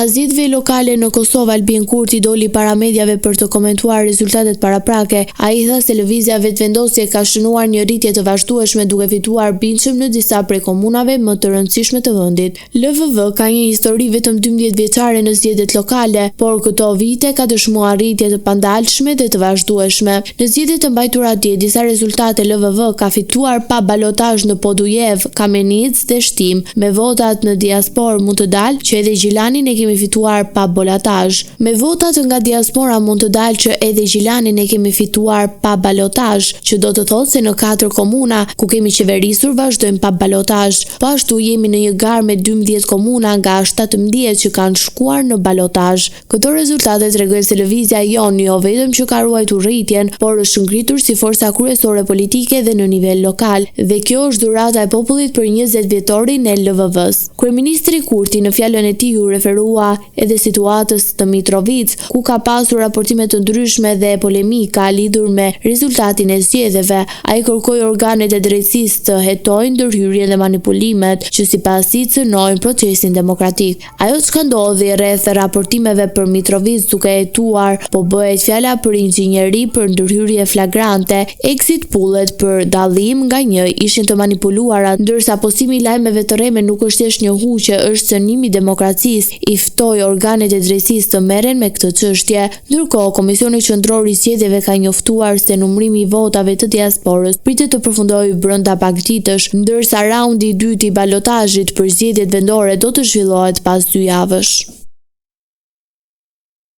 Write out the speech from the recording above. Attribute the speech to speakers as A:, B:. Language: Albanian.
A: Pas zgjedhjeve lokale në Kosovë, Albin Kurti doli para mediave për të komentuar rezultatet paraprake. Ai tha se lëvizja vetvendosje ka shënuar një rritje të vazhdueshme duke fituar bindshëm në disa prej komunave më të rëndësishme të vendit. LVV ka një histori vetëm 12 vjeçare në zgjedhjet lokale, por këto vite ka dëshmuar rritje të pandalshme dhe të vazhdueshme. Në zgjedhjet e mbajtura atje, disa rezultate LVV ka fituar pa balotazh në Podujev, Kamenic dhe Shtim. Me votat në diaspor mund të dalë që edhe Gjilanin e kemi fituar pa balotazh. Me votat nga diaspora mund të dalë që edhe Gjilanin e kemi fituar pa balotazh, që do të thotë se në 4 komuna ku kemi qeverisur vazhdojmë pa balotazh. Po ashtu jemi në një garë me 12 komuna nga 17 që kanë shkuar në balotazh. Këto rezultate tregojnë se lëvizja jonë jo vetëm që ka ruajtur rritjen, por është ngritur si forca kryesore politike dhe në nivel lokal. Dhe kjo është dhurata e popullit për 20 vjetorin e LVV-s. Kryeministri Kurti në fjalën e tij u referua edhe situatës të Mitrovic, ku ka pasur raportime të ndryshme dhe polemika lidhur me rezultatin e zgjedhjeve. Ai kërkoi organet e drejtësisë të hetojnë ndërhyrjen dhe manipulimet që sipas tij cënojnë procesin demokratik. Ajo çka ndodhi rreth raportimeve për Mitrovic duke hetuar, po bëhet fjala për inxhinieri për ndërhyrje flagrante, exit pollet për dallim nga një ishin të manipuluara, ndërsa postimi i lajmeve të rreme nuk është thjesht një huqe, është cënimi i demokracisë. I ftoi organet e drejtësisë të merren me këtë çështje. Ndërkohë, Komisioni Qendror i Zgjedhjeve ka njoftuar se numrimi i votave të diasporës pritet të përfundojë brenda pak ditësh, ndërsa raundi i dytë i balotazhit për zgjedhjet vendore do të zhvillohet pas 2 javësh.